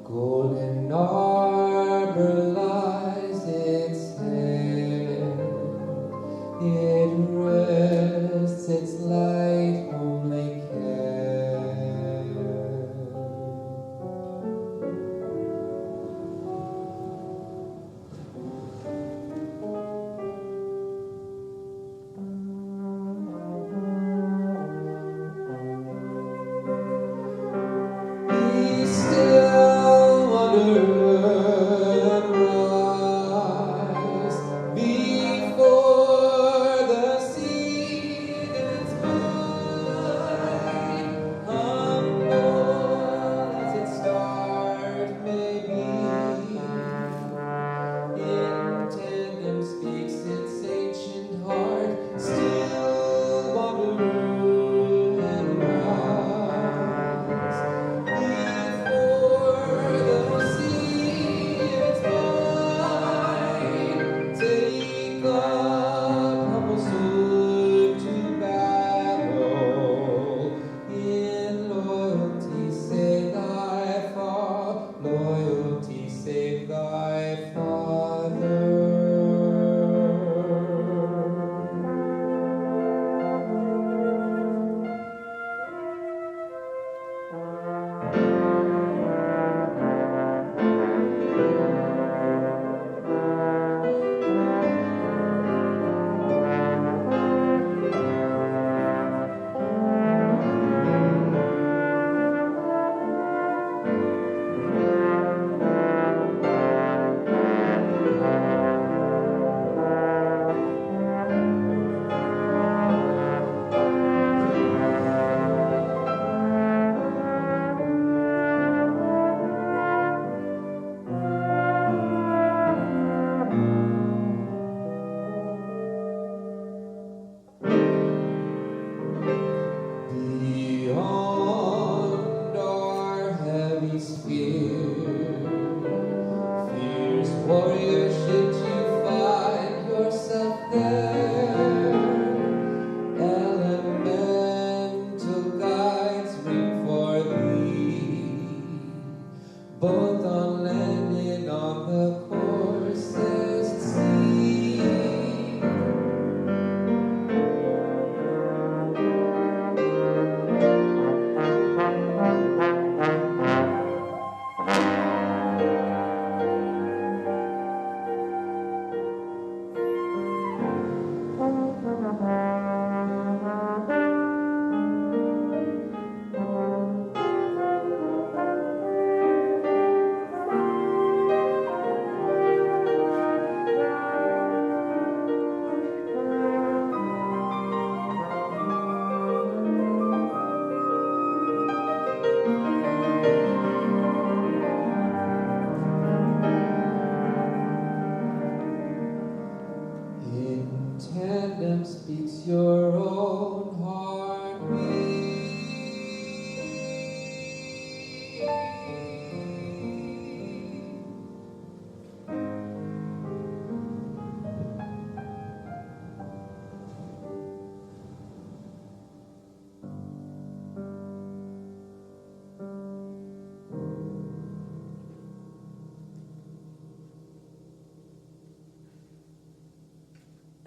golden arbor lies its head. It rests its light homely care. Be still, wonder and rise before the seasons fly. Humble as its start may be, in tandem speaks its ancient heart. Still wonder and rise before the seasons fly. Take up humble sword to battle. In loyalty save thy father. Loyalty save thy father. Beyond our heavy sphere, fierce warrior, should you find yourself there, elemental guides ring for thee, both on land and on the coarsest sea. In tandem speaks your own heartbeat.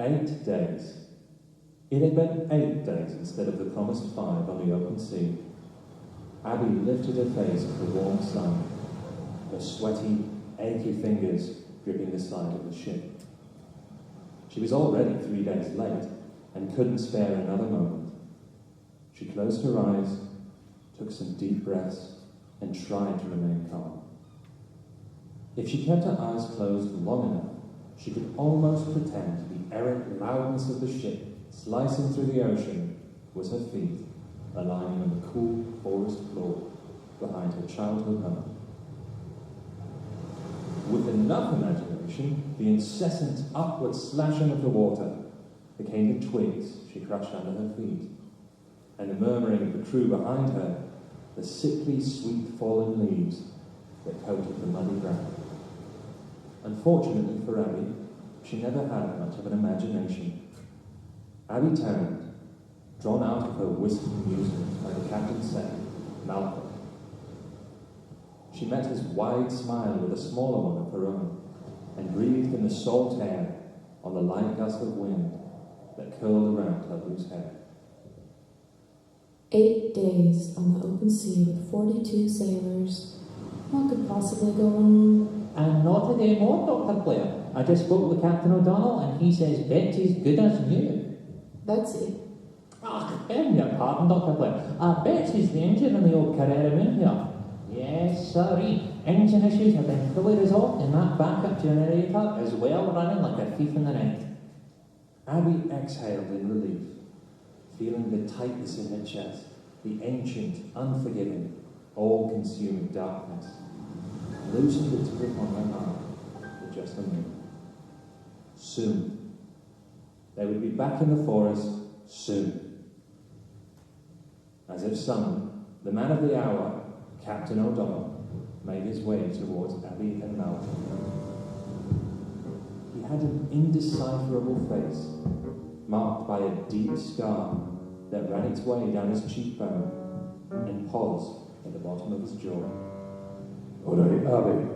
8 days. It had been 8 days instead of the promised 5 on the open sea. Abby lifted her face to the warm sun, her sweaty, achy fingers gripping the side of the ship. She was already 3 days late and couldn't spare another moment. She closed her eyes, took some deep breaths, and tried to remain calm. If she kept her eyes closed long enough, she could almost pretend the errant loudness of the ship slicing through the ocean was her feet, aligning on the cool forest floor behind her childhood home. With enough imagination, the incessant upward slashing of the water became the twigs she crushed under her feet, and the murmuring of the crew behind her, the sickly sweet fallen leaves that coated the muddy ground. Unfortunately for Abby, she never had much of an imagination. Abby turned, drawn out of her wistful musings by the captain saying, "Malcolm." she met his wide smile with a smaller one of her own, and breathed in the salt air on the light gust of wind that curled around her loose hair. 8 days on the open sea with 42 sailors. What could possibly go wrong? And not a day more, Dr. Blair. I just spoke with Captain O'Donnell and he says Betsy's good as new. Betsy? Beg your pardon, Dr. Blair. Betsy's the engine in the old Carrera Moon here. Yes, sorry. Engine issues have been fully resolved and that backup generator is well running like a thief in the night. Abby exhaled in relief, feeling the tightness in her chest, the ancient, unforgiving, all-consuming darkness, loosened its grip on her arm for just a moment. Soon. They would be back in the forest soon. As if summoned, the man of the hour, Captain O'Donnell, made his way towards Abby and Malcolm. He had an indecipherable face, marked by a deep scar that ran its way down his cheekbone and paused at the bottom of his jaw. All right, Abby.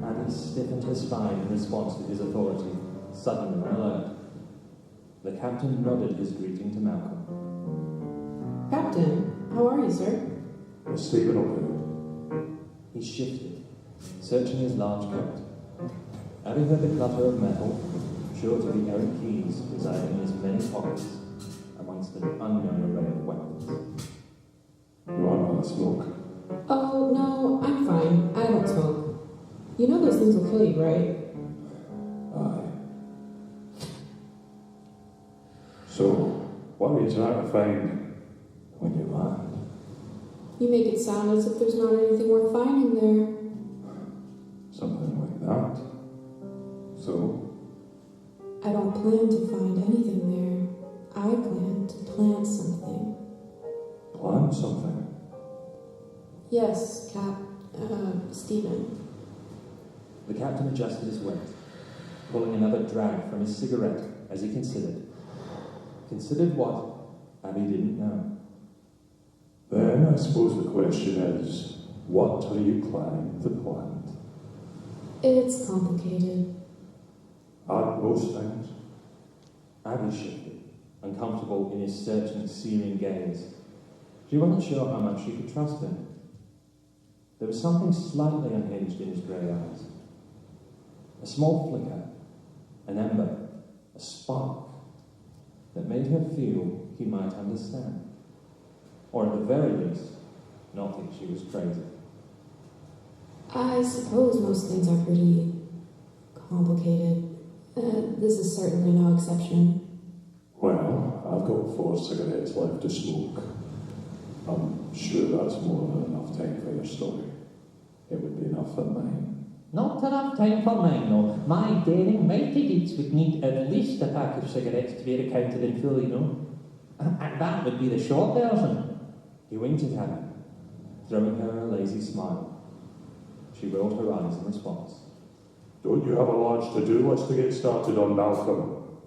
Abby stiffened her spine in response to his authority, sudden and alert. The captain nodded his greeting to Malcolm. Captain, how are you, sir? Is Stephen okay? He shifted, searching his large coat. Abby heard the clatter of metal, sure to be errant keys residing in his many pockets, amongst an unknown array of weapons. You want another smoke? Oh, no, I'm fine. I don't smoke. You know those things will kill you, right? Aye. So, what are you trying to find when you land? You make it sound as if there's not anything worth finding there. Something like that. So, I don't plan to find anything there. I plan to plant something. plan something. Yes, Stephen. The captain adjusted his weight, pulling another drag from his cigarette as he considered. Considered what? Abby didn't know. Then I suppose the question is, what are you planning to plant? It's complicated. Aren't most things? Abby shifted, uncomfortable in his searching, searing gaze. She wasn't sure how much she could trust him. There was something slightly unhinged in his grey eyes. A small flicker, an ember, a spark that made her feel he might understand. Or at the very least, not think she was crazy. I suppose most things are pretty complicated. This is certainly no exception. Well, I've got 4 cigarettes left to smoke. I'm sure that's more than enough time for your story. It would be enough for mine. Not enough time for mine, though. My daring mighty deeds would need at least a pack of cigarettes to be recounted in full, you know. And that would be the short version. He winked at Abby, throwing her a lazy smile. She rolled her eyes in response. Don't you have a large to-do list to get started on, Malcolm?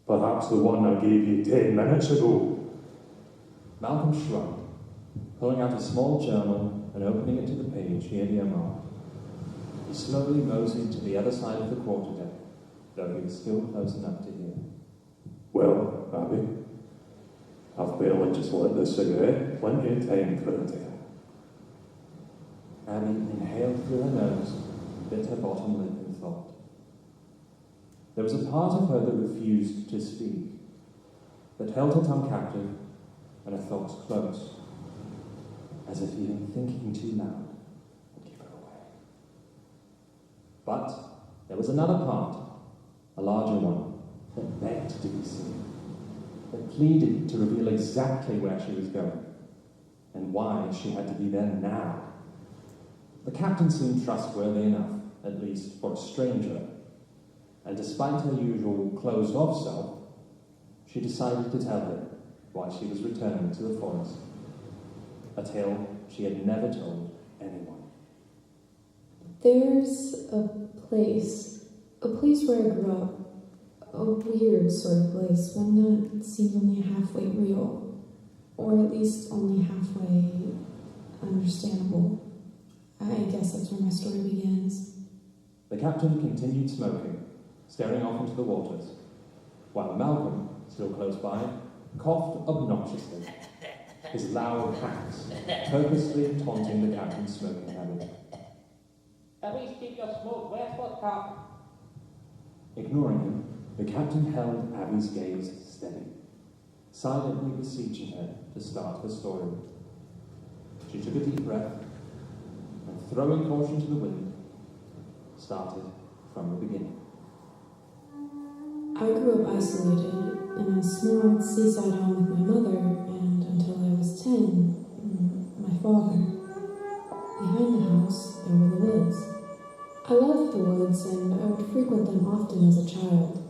Perhaps the one I gave you 10 minutes ago? Malcolm shrugged, pulling out a small journal and opening it to the page he had earmarked. He slowly moseyed to the other side of the quarterdeck, though he was still close enough to hear. Well, Abby, I've barely just lit this cigarette. Plenty of time for a tale. Abby inhaled through her nose, bit her bottom lip in thought. There was a part of her that refused to speak, that held her tongue captive and her thoughts close, as if even thinking too loud would give her away. But there was another part, a larger one, that begged to be seen, that pleaded to reveal exactly where she was going, and why she had to be there now. The captain seemed trustworthy enough, at least for a stranger, and despite her usual closed-off self, she decided to tell him why she was returning to the forest, a tale she had never told anyone. There's a place where I grew up. A weird sort of place, one that seems only halfway real, or at least only halfway understandable. guess that's where my story begins. The captain continued smoking, staring off into the waters, while Malcolm, still close by, coughed obnoxiously, his loud hacks purposely taunting the captain's smoking habit. At least keep your smoke westward, Cap. Ignoring him, the captain held Abby's gaze steady, silently beseeching her to start her story. She took a deep breath, and throwing caution to the wind, started from the beginning. I grew up isolated in a small seaside home with my mother, and until I was 10, my father. Behind the house, there were the woods. I loved the woods, and I would frequent them often as a child.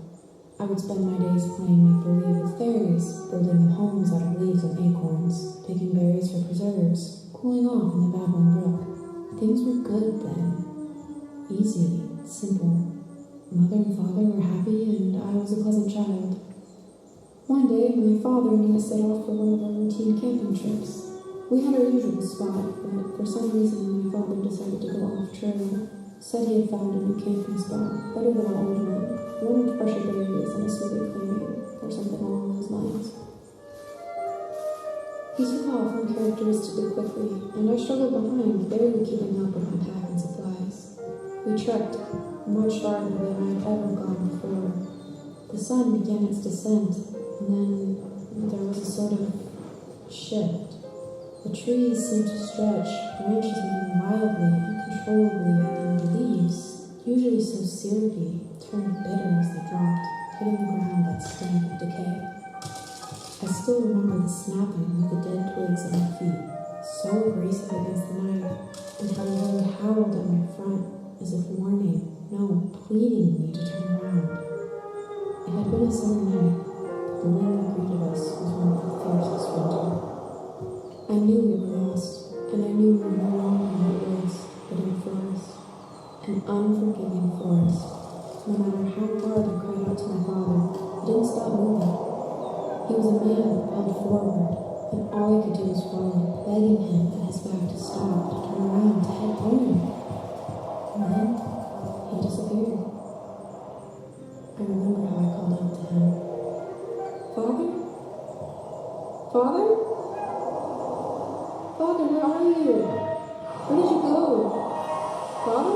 I would spend my days playing make-believe with fairies, building them homes out of leaves and acorns, picking berries for preserves, cooling off in the babbling brook. Things were good then. Easy, simple. Mother and father were happy, and I was a pleasant child. One day, my father and I set off for one of our routine camping trips. We had our usual spot, but for some reason my father decided to go off-trail. Said he had found a new camping spot, better than our old one with fresher berries and a smoother climate, or something along those lines. He took off uncharacteristically quickly, and I struggled behind, barely keeping up with my pack and supplies. We trekked much farther than I had ever gone before. The sun began its descent, and then there was a sort of shift. The trees seemed to stretch, branches moving wildly, uncontrollably, and the leaves, usually so syrupy, turned bitter as they dropped, hitting the ground that stank of decay. I still remember the snapping of the dead twigs at my feet, so abrasive against the night, and how the wind howled at my front as if warning, no, pleading me to turn around. It had been a summer night, but the wind that greeted us was one of the fiercest winter. I knew we were lost, and I knew we were no longer in the woods, but in a forest. An unforgiving forest. No matter how hard I cried out to my father, he didn't stop moving. He was a man propelled forward, and all I could do was follow, begging him at his back to stop, to turn around, to head home. And then, he disappeared. I remember how I called out to him. Father? Father? Father, where are you? Where did you go? Father?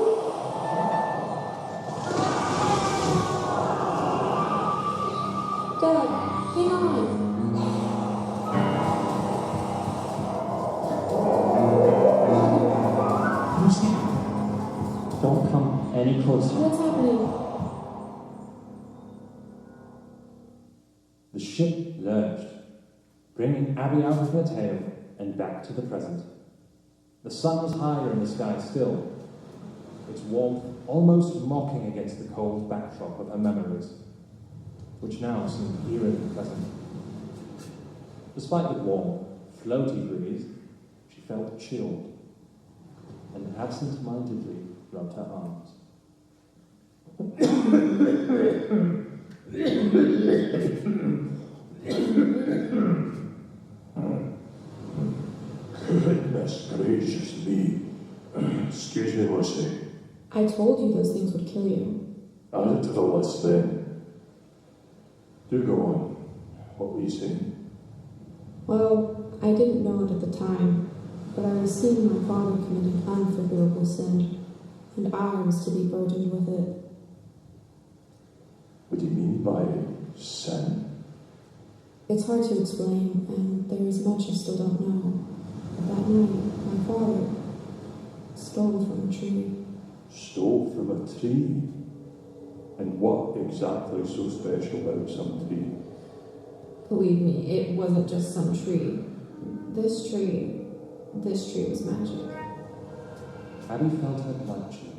Dad, hang on. Lucy, don't come any closer. What's happening? The ship lurched, bringing Abby out of her tail and back to the present. The sun was higher in the sky still, its warmth almost mocking against the cold backdrop of her memories, which now seemed eerily pleasant. Despite the warm, floaty breeze, she felt chilled, and absent-mindedly rubbed her arms. Goodness gracious me. Excuse me, Lucy. I told you those things would kill you. Add it to the list then. Do go on. What were you saying? Well, I didn't know it at the time, but I was seeing my father commit an unforgivable sin, and I was to be burdened with it. What do you mean by sin? It's hard to explain, and there is much I still don't know. But that night, my father stole from a tree. Stole from a tree? And what exactly so special about some tree? Believe me, it wasn't just some tree. This tree was magic. Abby felt her blood chill,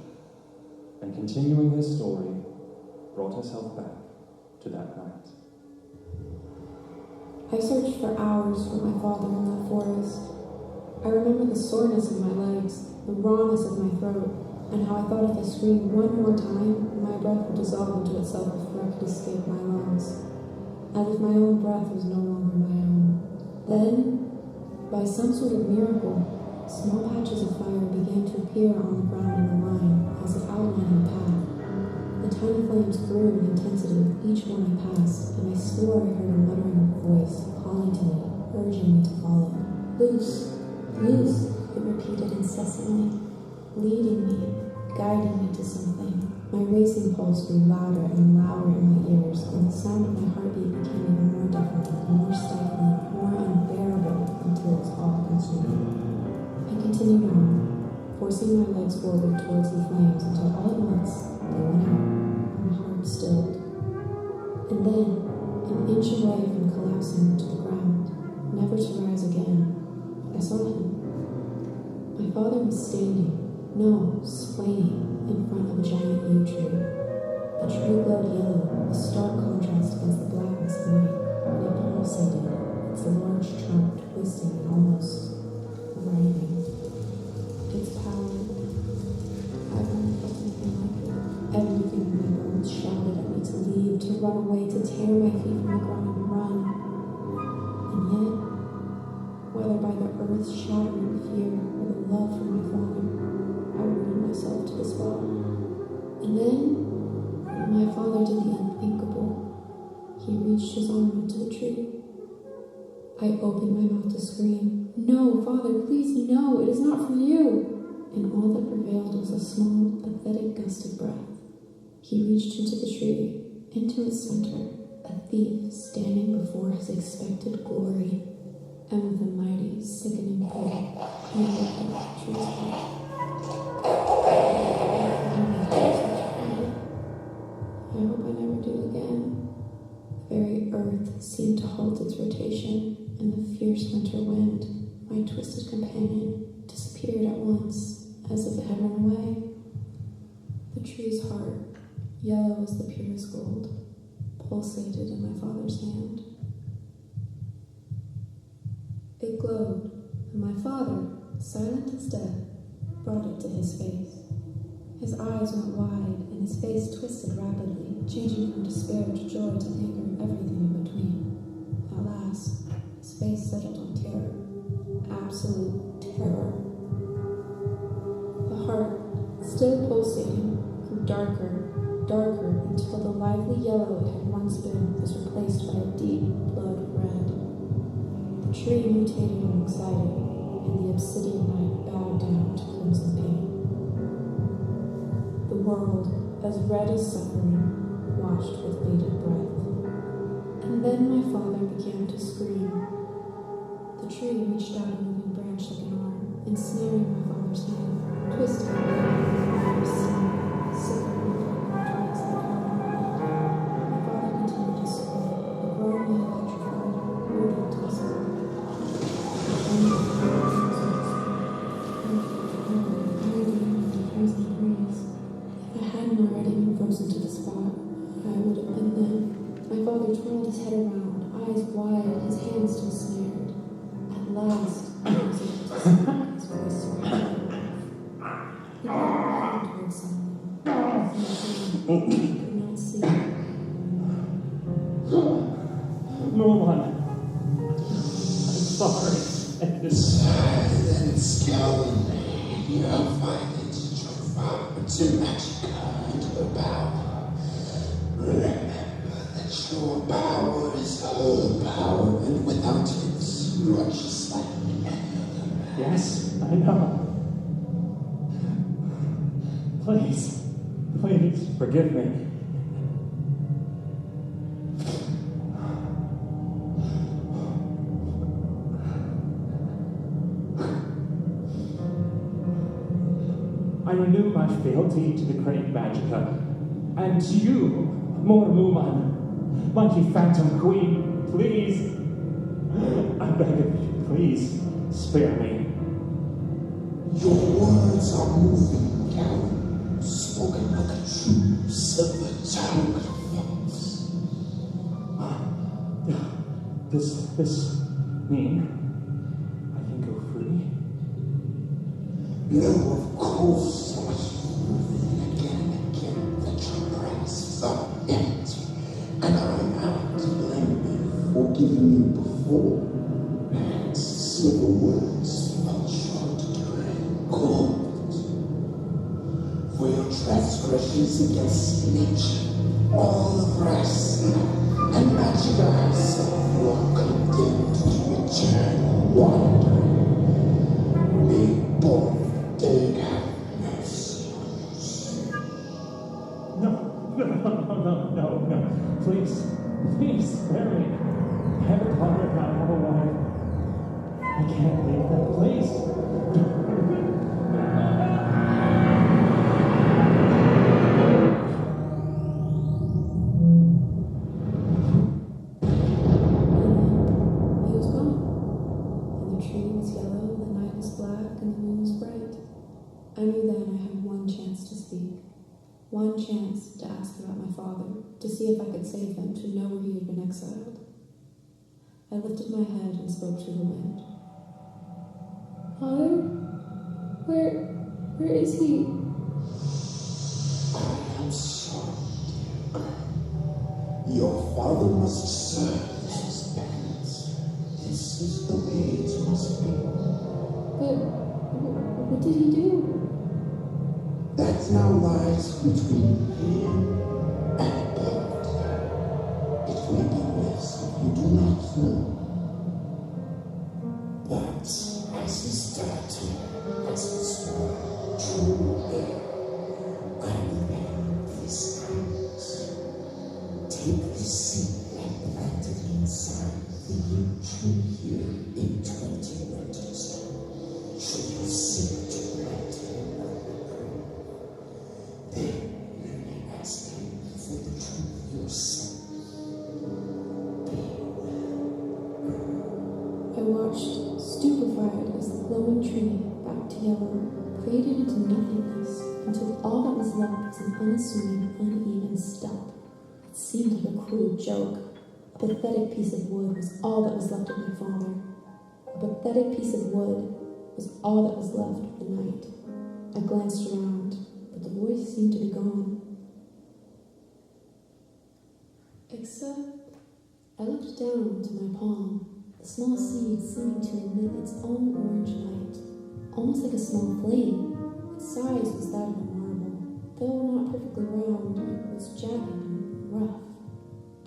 and continuing her story, brought herself back to that night. I searched for hours for my father in that forest. I remember the soreness in my legs, the rawness of my throat, and how I thought if I screamed one more time, my breath would dissolve into itself before I could escape my lungs, as if my own breath was no longer my own. Then, by some sort of miracle, small patches of fire began to appear appear on the ground in a line, as if outlining a path. The tiny flames grew in intensity with each one I passed, and I swore I heard a muttering voice calling to me, urging me to follow. Loose, loose, it repeated incessantly, leading me, guiding me to something. My racing pulse grew louder and louder in my ears, and the sound of my heartbeat became even more deafening, more stifling, more unbearable until it was all consuming. I continued on, forcing my legs forward towards the flames until all at once they went out, and my heart stilled. And then, an inch away from collapsing to the ground, never to rise again, I saw him. My father was standing, no, swaying, in front of a giant yew tree. The tree glowed yellow, a stark contrast against the blackness of night, and it pulsated, its large trunk twisting and almost writhing. Its power, I've never felt anything like it. Everything in my bones shouted at me to leave, to run away, to tear my feet from the ground and run. And yet, whether by the earth's shattering fear or the love for my father, I rooted myself to the spot. And then, my father did the unthinkable. He reached his arm into the tree. I opened my mouth to scream, "No, Father, please, no, it is not for you!" And all that prevailed was a small, pathetic gust of breath. He reached into the tree, into its center, a thief standing before his expected glory, and with a mighty, sickening pull, he lifted the tree's head. I hope I never do again. The very earth seemed to halt its rotation, and the fierce winter wind, my twisted companion, disappeared at once, as if it had run away. The tree's heart, yellow as the purest gold, pulsated in my father's hand. It glowed, and my father, silent as death, brought it to his face. His eyes went wide, and his face twisted rapidly, changing from despair to joy to anger and everything in between. At last, his face settled on terror, absolute terror. The heart, still pulsating, grew darker, darker, until the lively yellow it had once been was replaced by a deep blood red. The tree mutated in anxiety, and the obsidian night bowed down to crimson pain. The world, as red as suffering, watched with bated breath. And then my father began to scream. The tree reached out a moving branch like an arm, ensnaring my father's hand, twisting it, sickering twice like hell. My father continued to scream, a grown man petrified, rooted to his soul. If I hadn't already been frozen to the spot, I would have been then. My father twirled his head around, eyes wide, his hands still snared. At last, I was able to speak, his voice surrounded. He put a hand towards something. He could not see. Move on. I'm sorry. Silence, Calvin. You are fighting to magic into the power. Remember that your power is her power, and without it, you are just like any other man. Yes, I know. Please, please forgive me. I renew my fealty to the great Magica, and to you, Mormuman, mighty Phantom Queen, please, I beg of you, please, spare me. Your words are moving, Calvin, spoken like a true silver tongue fox. Does this mean I can go free? No, of course not. Again and again, the trust are empty, and I am to blame for giving you before. And silver words fell short during cold. transgressions against nature, all oppressed, and that you thyself are condemned to eternal wandering. May both day have mercy on us. No. Please, spare me. I have a daughter and I have a wife. I can't leave them, please. He was gone, and the tree was yellow, the night was black, and the moon was bright. I knew then I had one chance to speak, one chance to ask about my father, to see if I could save him, to know where he had been exiled. I lifted my head and spoke to the wind. Father? Where is he? I am sorry, dear girl. Your father must serve his penance. This is the way it must be. But what did he do? That now lies between him and God. It may be best if you do not know. But as his daughter, as his one true heir, I will make this kindness. Take this seed and plant it inside the yew tree here in 20 winters. Should you seek to plant it, then you may ask him for the truth yourself. I watched, stupefied, as the glowing tree, back to yellow, faded into nothingness, until all that was left was an unassuming, uneven stump. It seemed like a cruel joke. A pathetic piece of wood was all that was left of my father. A pathetic piece of wood was all that was left of the night. I glanced around, but the voice seemed to be gone. Except, I looked down to my palm, the small seed seeming to emit its own orange light, almost like a small flame. Its size was that of a marble, though not perfectly round, it was jagged and rough.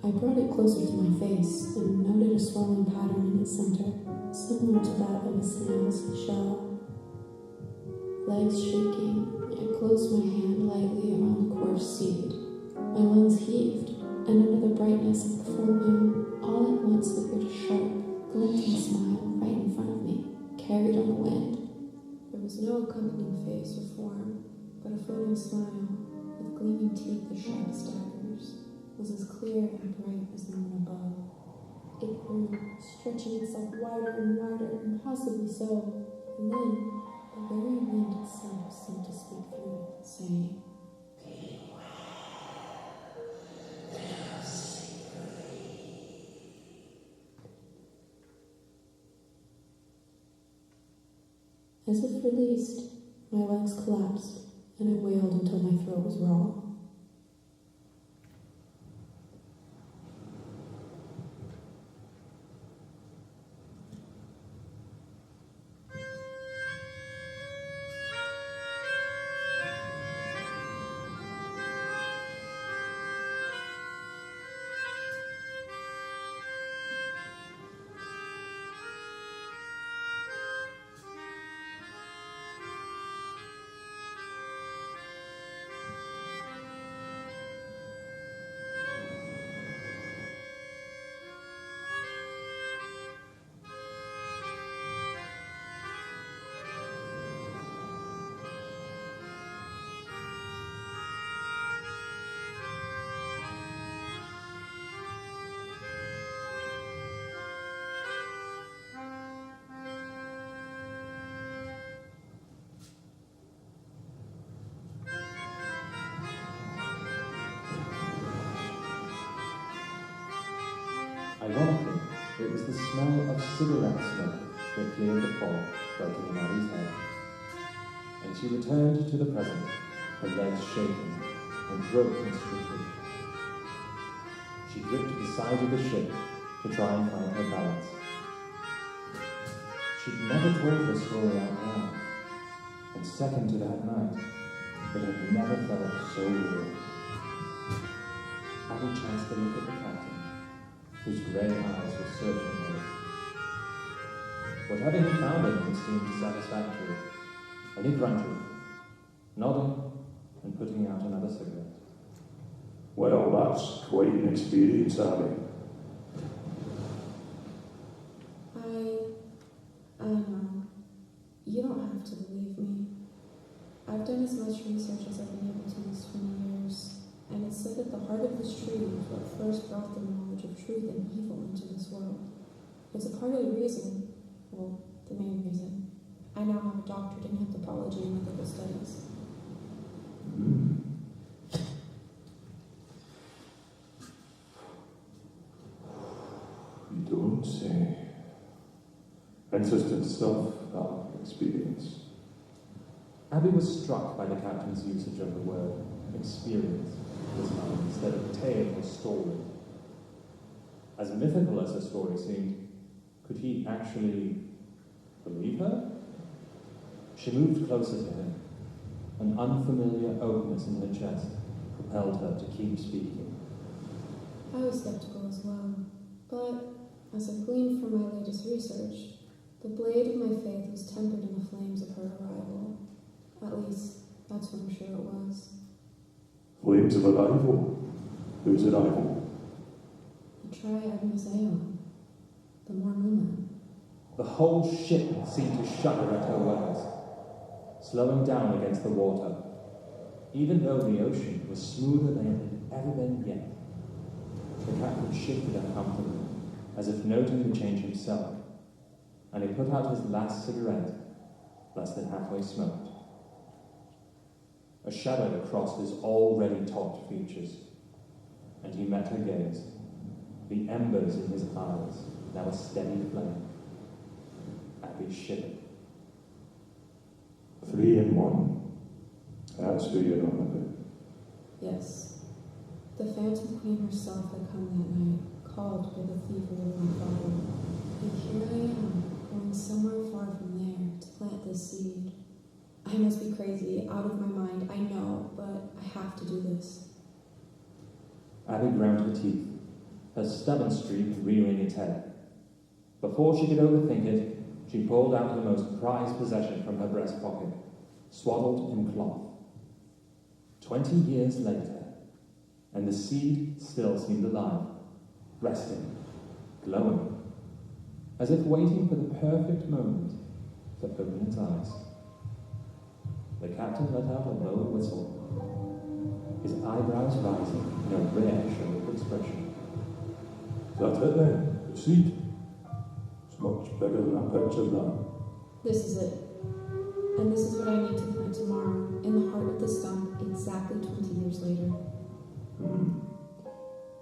I brought it closer to my face and noted a swirling pattern in its center, similar to that of a snail's shell. Legs shaking, I closed my hand lightly around the coarse seed. My lungs heaved, and under the brightness of the full moon, all at once appeared a sharp, glinting smile right in front of me, carried on the wind. There was no accompanying face or form, but a floating smile, with gleaming teeth as sharp as daggers, was as clear and bright as the moon above. It grew, stretching itself wider and wider, impossibly so, and then the very wind itself seemed to speak through it, saying, As if released, my legs collapsed, and I wailed until my throat was raw. Ironically, it was the smell of cigarette smoke that cleared the fog floating in Abby's head. And she returned to the present, her legs shaking, her throat constricted. She gripped the side of the ship to try and find her balance. She'd never told her story out loud, and second to that night, It had never felt so real. Abby chanced to look at the captain, whose grey eyes were searching hers. Whatever he found in him seemed satisfactory, and he grunted, nodding and putting out another cigarette. Well, that's quite an experience, Abby. I know. You don't have to believe me. I've done as much research as I've been able to in these 20 years, and it's said that the heart of this tree was what first brought the knowledge of truth and evil into this world. It's a part of the reason, well, the main reason, I now have a doctorate in anthropology and ethical studies. You don't say. Interesting stuff, that experience. Abby was struck by the captain's usage of the word experience this time instead of tale or story. As mythical as her story seemed, could he actually believe her? She moved closer to him. An unfamiliar openness in her chest propelled her to keep speaking. I was skeptical as well, but as I've gleaned from my latest research, the blade of my faith was tempered in the flames of her arrival. At least, that's what I'm sure it was. Flames of arrival? Whose arrival? The triad Mysterium, the Mormona. The whole ship seemed to shudder at her words, slowing down against the water, even though the ocean was smoother than it had ever been yet. The captain shifted uncomfortably, as if noting the change himself, and he put out his last cigarette, less than halfway smoked. A shadow crossed his already taut features, and he met her gaze, the embers in his eyes now a steady flame. Abby shivered. 3 in 1. That's who you're on about. Yes. The Phantom Queen herself had come that night, called by the thievery of my father. And here I am, going somewhere far from there to plant this seed. I must be crazy, out of my mind, I know, but I have to do this. Abby ground her teeth, her stubborn streak rearing its head. Before she could overthink it, she pulled out her most prized possession from her breast pocket, swaddled in cloth. 20 years later, and the seed still seemed alive, resting, glowing, as if waiting for the perfect moment to open its eyes. The captain let out a low whistle, his eyebrows rising in a rare show of expression. Is that it then? The seed? It's much bigger than I pictured that. This is it. And this is what I need to plant tomorrow, in the heart of the stump, exactly 20 years later.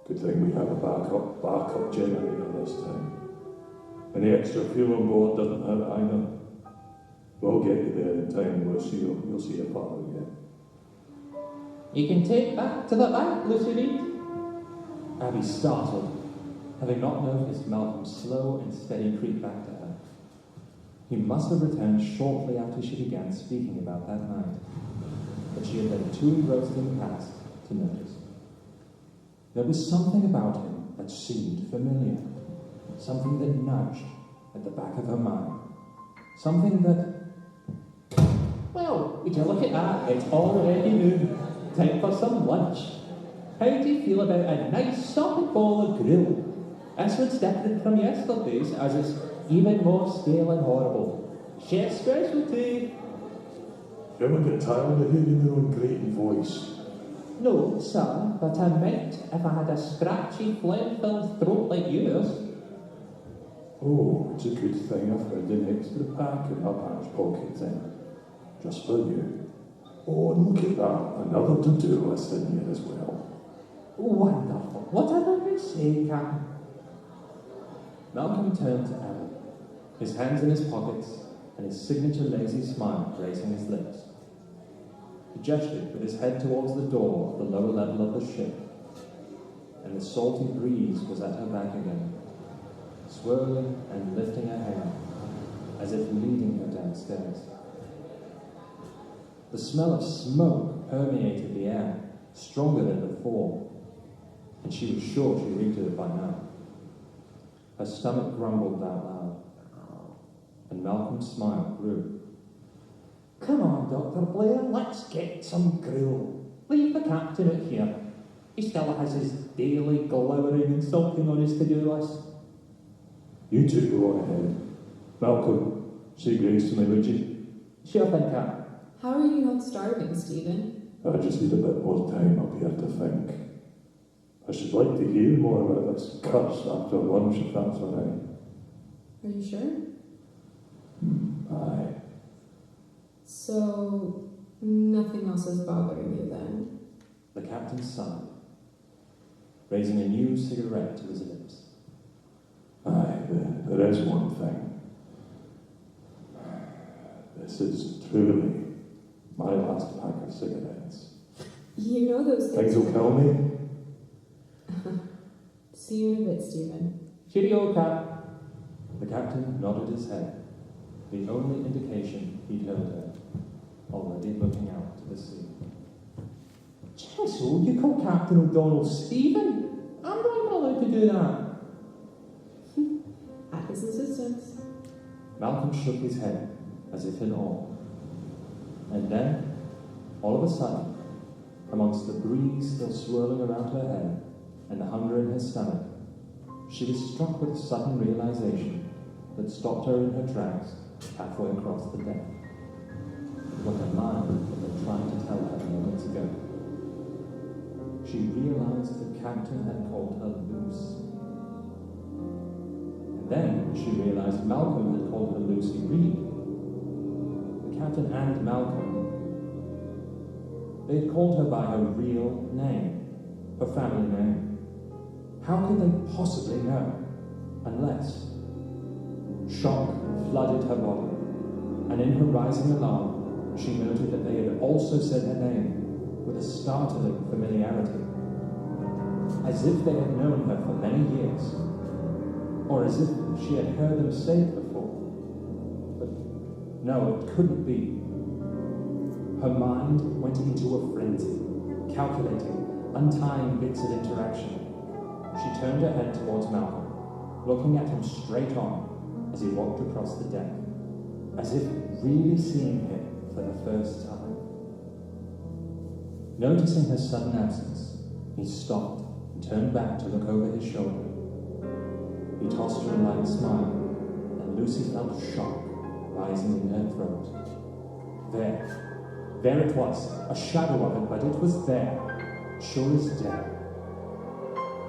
Good thing we have a backup generator this time. Any extra fuel on board doesn't hurt either. We'll get you there in time. You'll see your father again. You can take back to the bank, Lucy Reed. Abby startled, having not noticed Malcolm's slow and steady creep back to her. He must have returned shortly after she began speaking about that night, but she had been too engrossed in the past to notice. There was something about him that seemed familiar, something that nudged at the back of her mind, something that... Well, would you look at that? It's already noon. Time for some lunch. How do you feel about a nice solid bowl of grill? This one's different from yesterday's, as it's even more stale and horrible. Chef's specialty. You ever get tired of hearing your own grating voice? No, sir, but I might if I had a scratchy, phlegm-filled throat like yours. Oh, it's a good thing I've found an extra pack in my pants pocket then. Just for you. Oh, and look at that, another to-do list in here as well. Wonderful. Whatever you say, Captain. Malcolm turned to Abby, his hands in his pockets and his signature lazy smile gracing his lips. He gestured with his head towards the door of the lower level of the ship, and the salty breeze was at her back again, swirling and lifting her hair, as if leading her downstairs. The smell of smoke permeated the air, stronger than before, and she was sure she reeked of it by now. Her stomach grumbled out loud, and Malcolm's smile grew. Come on, Dr. Blair, let's get some gruel. Leave the captain out here. He still has his daily glowering and sulking on his to-do list. You two go on ahead. Malcolm, say grace to me, would you? Sure thing, Cap. How are you not starving, Stephen? I just need a bit more time up here to think. I should like to hear more about this curse after lunch, if that's all right. Are you sure? Aye. So, nothing else is bothering you then? The captain sighed, raising a new cigarette to his lips. Aye, there is one thing. This is truly my last pack of cigarettes. You know those Things things. will kill me. See you in a bit, Stephen. Cheerio, Cap. The captain nodded his head, the only indication he'd heard her, already looking out to the sea. Jessel, you call Captain O'Donnell Stephen? I'm not even allowed to do that. At his insistence. Malcolm shook his head, as if in awe. And then, all of a sudden, amongst the breeze still swirling around her head and the hunger in her stomach, she was struck with a sudden realization that stopped her in her tracks halfway across the deck. What her mind had been trying to tell her moments ago. She realized the captain had called her Luce. And then she realized Malcolm had called her Lucy Reed. The captain and Malcolm, they had called her by her real name, her family name. How could they possibly know? Unless shock flooded her body, and in her rising alarm, she noted that they had also said her name with a startling familiarity, as if they had known her for many years, or as if she had heard them say it before. But no, it couldn't be. Her mind went into a frenzy, calculating, untying bits of interaction. She turned her head towards Malcolm, looking at him straight on as he walked across the deck, as if really seeing him for the first time. Noticing her sudden absence, he stopped and turned back to look over his shoulder. He tossed her a light smile, and Lucy felt shock rising in her throat. There it was, a shadow of it, but it was there, sure as day.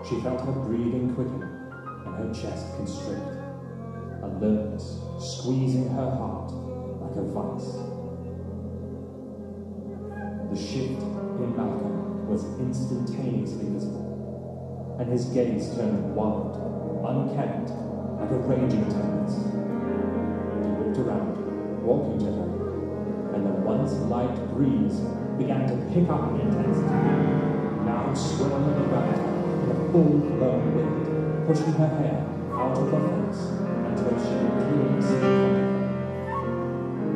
She felt her breathing quicken and her chest constrict, alertness squeezing her heart like a vice. The shift in Malcolm was instantaneously visible, and his gaze turned wild, unkempt, like a raging tempest. He looked around, walking to her, and the once light breeze began to pick up in intensity, now swirling around her in a full-blown wind, pushing her hair out of her face until she could clearly see in front of her.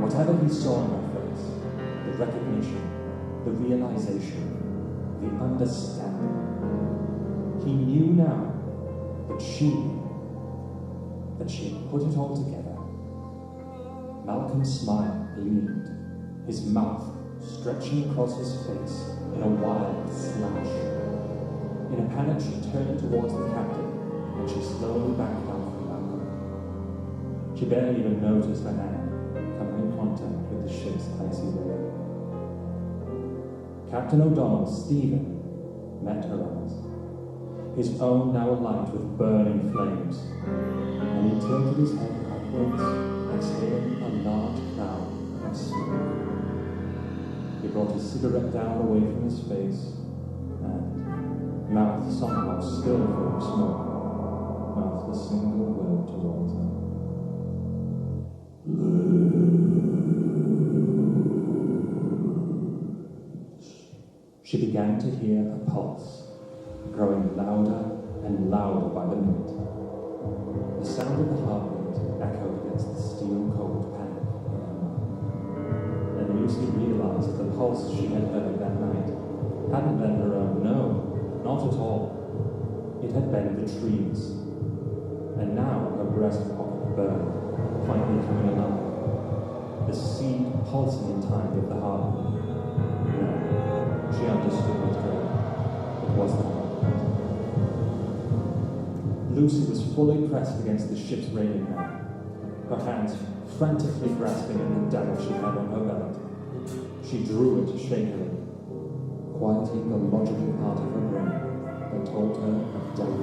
Whatever he saw in her face, the recognition, the realization, the understanding, he knew now that she had put it all together. Malcolm's smile gleamed, his mouth stretching across his face in a wild slash. In a panic, she turned towards the captain, and she slowly backed out from Malcolm. She barely even noticed her hand coming in contact with the ship's icy rail. Captain O'Donnell, Stephen, met her eyes, his own now alight with burning flames, and he tilted his head upwards, exhaling a large cloud of smoke. He brought his cigarette down away from his face, and, mouth somehow still full of smoke, mouthed a single word towards her. She began to hear a pulse, growing louder and louder by the minute. The sound of the heartbeat echoed against the steel-cold panic in her mind. Then Lucy realised the pulse she had heard that night hadn't been her own, no, not at all. It had been the trees. And now her breast pocket burned, finally coming alive. The seed pulsing in time with the heartbeat. No, she understood with dread. It was the heartbeat. Lucy was fully pressed against the ship's railing now, her hands frantically grasping at the dagger she had on her belt. She drew it shakily, quieting the logical part of her brain that told her that death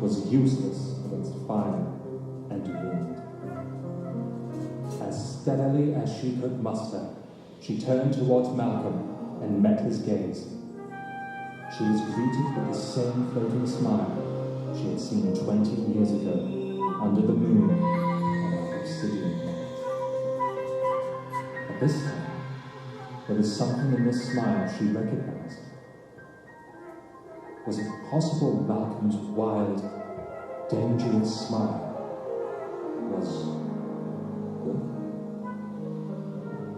was useless against fire and wind. As steadily as she could muster, she turned towards Malcolm and met his gaze. She was greeted with the same floating smile she had seen 20 years ago under the moon on Mysterium. But this time, there was something in this smile she recognized. Was it possible Malcolm's wild, dangerous smile was good?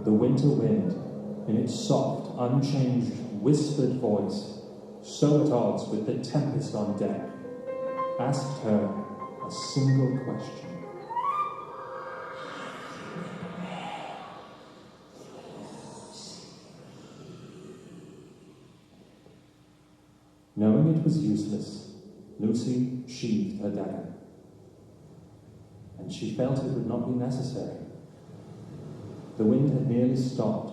The winter wind, in its soft, unchanged, whispered voice, so at odds with the tempest on deck, asked her a single question. Knowing it was useless, Lucy sheathed her dagger. And she felt it would not be necessary. The wind had nearly stopped,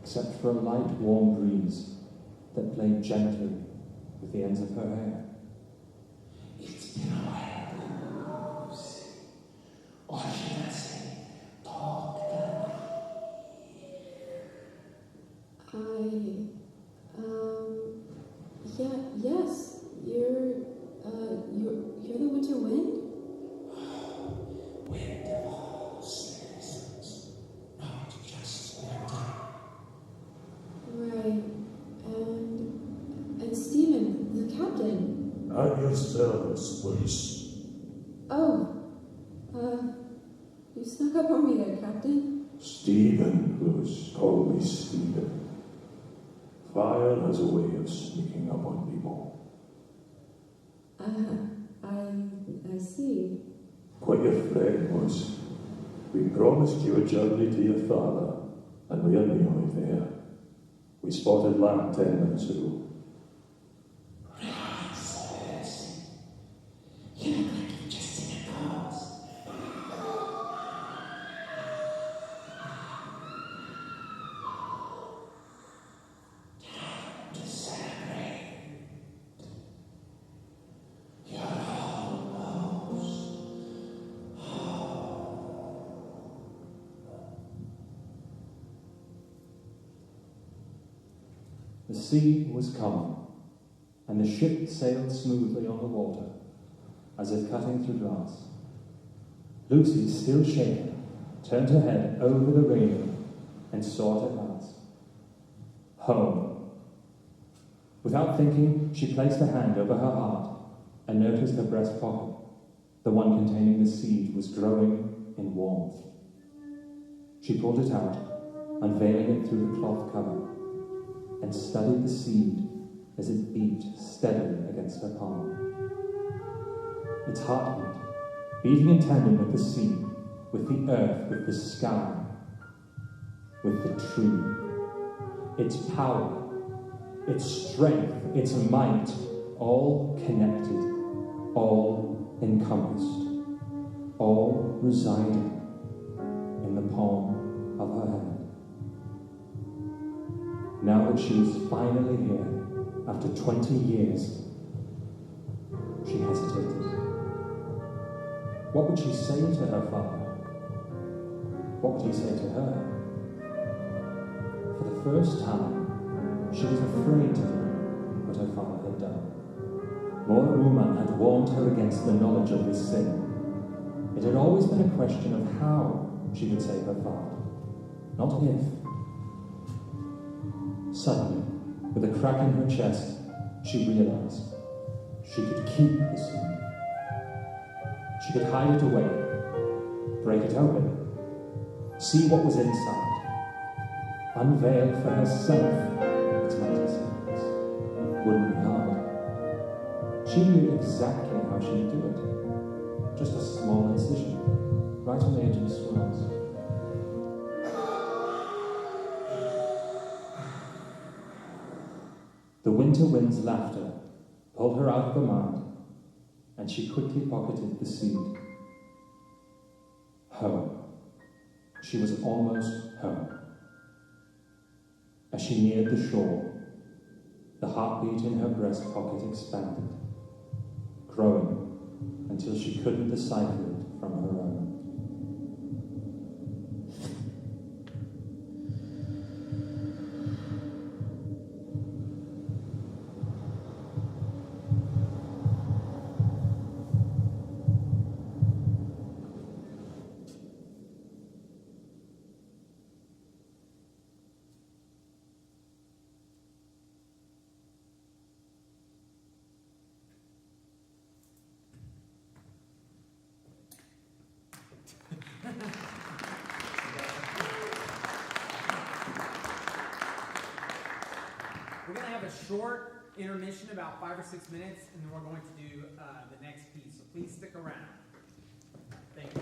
except for a light, warm breeze that played gently with the ends of her hair. It's been a while, Lucy. Or should I say, talk Yes, you're the winter wind? Wind of all citizens, not just winter. Right. And Stephen, the captain. At your service, please. Oh, you snuck up on me there, Captain. Stephen, Lewis, call me Stephen. Fire has a way of sneaking up on people. I see. Quite your friend was. We promised you a journey to your father, and we are nearly there. We spotted land 10 minutes ago. You look like you've just seen a ghost. Time to celebrate. You're almost home. The sea was calm, and the ship sailed smoothly on the water, as if cutting through glass. Lucy, still shaken, turned her head over the railing and saw it at last. Home. Without thinking, she placed a hand over her heart and noticed her breast pocket. The one containing the seed was growing in warmth. She pulled it out, unveiling it through the cloth cover, and studied the seed as it beat steadily against her palm. Its heartbeat, beating in tandem with the sea, with the earth, with the sky, with the tree. Its power, its strength, its might, all connected, all encompassed, all residing in the palm of her hand. Now that she was finally here, after 20 years, she hesitated. What would she say to her father? What would he say to her? For the first time, she was afraid to do what her father had done. Moa Uman had warned her against the knowledge of this sin. It had always been a question of how she would save her father, not if. Suddenly, with a crack in her chest, she realized she could keep the seed. She could hide it away, break it open, see what was inside. unveil for herself its mighty secrets. Wouldn't be hard. She knew exactly how she'd do it. Just a small incision, right on the edge of the swirls. The winter wind's laughter pulled her out of her mind, and she quickly pocketed the seed. Home. She was almost home. As she neared the shore, the heartbeat in her breast pocket expanded, growing until she couldn't decipher it from her own. We're going to have a short intermission, about 5 or 6 minutes, and then we're going to do the next piece. So please stick around. Thank you.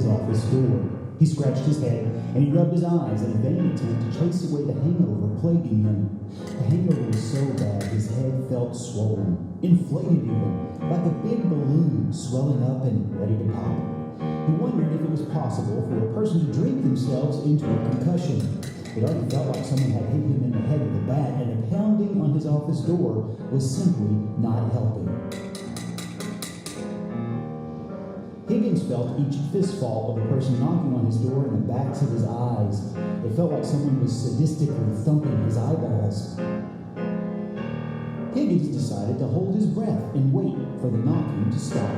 his office door. He scratched his head, and he rubbed his eyes in a vain attempt to chase away the hangover plaguing him. The hangover was so bad his head felt swollen, inflated even, like a big balloon swelling up and ready to pop. He wondered if it was possible for a person to drink themselves into a concussion. It already felt like someone had hit him in the head with a bat, and the pounding on his office door was simply not helping. Higgins felt each fistfall of the person knocking on his door in the backs of his eyes. It felt like someone was sadistically thumping his eyeballs. Higgins decided to hold his breath and wait for the knocking to stop.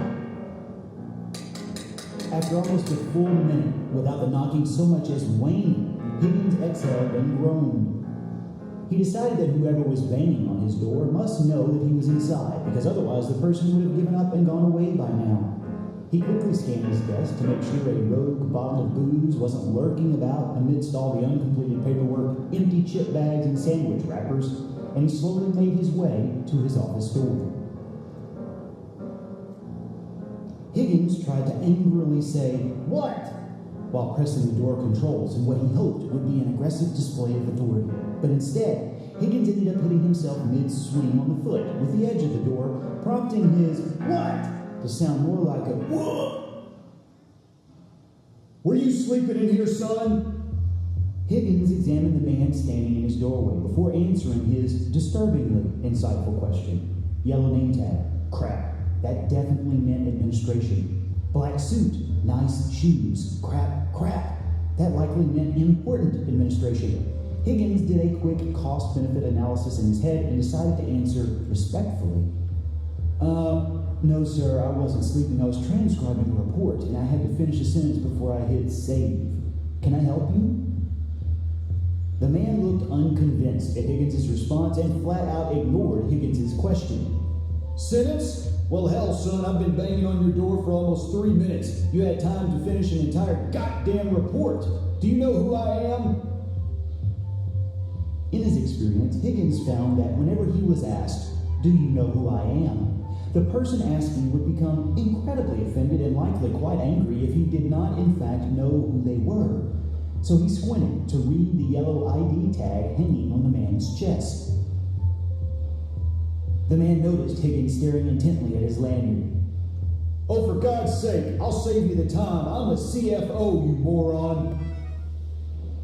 After almost a full minute without the knocking so much as waning, Higgins exhaled and groaned. He decided that whoever was banging on his door must know that he was inside, because otherwise the person would have given up and gone away by now. He quickly scanned his desk to make sure a rogue bottle of booze wasn't lurking about amidst all the uncompleted paperwork, empty chip bags, and sandwich wrappers, and he slowly made his way to his office door. Higgins tried to angrily say, "What?" while pressing the door controls in what he hoped would be an aggressive display of authority. But instead, Higgins ended up hitting himself mid-swing on the foot with the edge of the door, prompting his "What?" to sound more like a "Whoa!" "Were you sleeping in here, son?" Higgins examined the man standing in his doorway before answering his disturbingly insightful question. Yellow name tag. Crap. That definitely meant administration. Black suit. Nice shoes. Crap. That likely meant important administration. Higgins did a quick cost-benefit analysis in his head and decided to answer respectfully. No, sir, I wasn't sleeping. I was transcribing a report, and I had to finish a sentence before I hit save. Can I help you? The man looked unconvinced at Higgins' response and flat out ignored Higgins' question. Sentence? Well, hell, son, I've been banging on your door for almost 3 minutes. You had time to finish an entire goddamn report. Do you know who I am? In his experience, Higgins found that whenever he was asked, "Do you know who I am?" the person asking would become incredibly offended and likely quite angry if he did not in fact know who they were. So he squinted to read the yellow ID tag hanging on the man's chest. The man noticed Higgins staring intently at his lanyard. "Oh, for God's sake, I'll save you the time. I'm a CFO, you moron."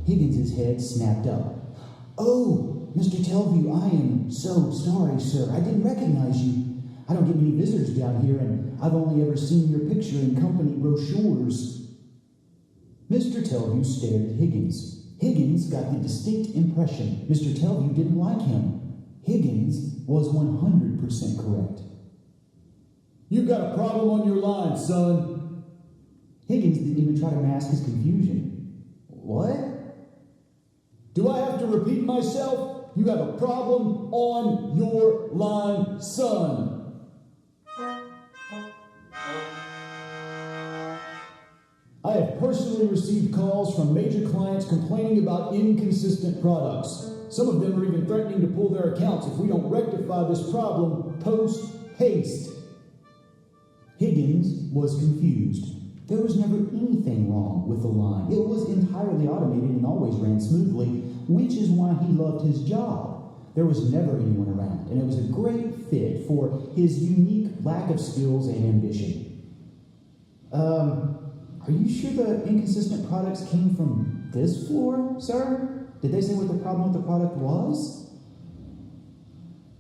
Higgins' head snapped up. "Oh, Mr. Telview, I am so sorry, sir. I didn't recognize you. I don't get many visitors down here, and I've only ever seen your picture in company brochures." Mr. Telview stared at Higgins. Higgins got the distinct impression Mr. Telview didn't like him. Higgins was 100% correct. "You've got a problem on your line, son." Higgins didn't even try to mask his confusion. "What? Do I have to repeat myself? You have a problem on your line, son." "I have personally received calls from major clients complaining about inconsistent products. Some of them are even threatening to pull their accounts if we don't rectify this problem post-haste." Higgins was confused. There was never anything wrong with the line. It was entirely automated and always ran smoothly, which is why he loved his job. There was never anyone around, and it was a great fit for his unique lack of skills and ambition. Are you sure the inconsistent products came from this floor, sir? Did they say what the problem with the product was?"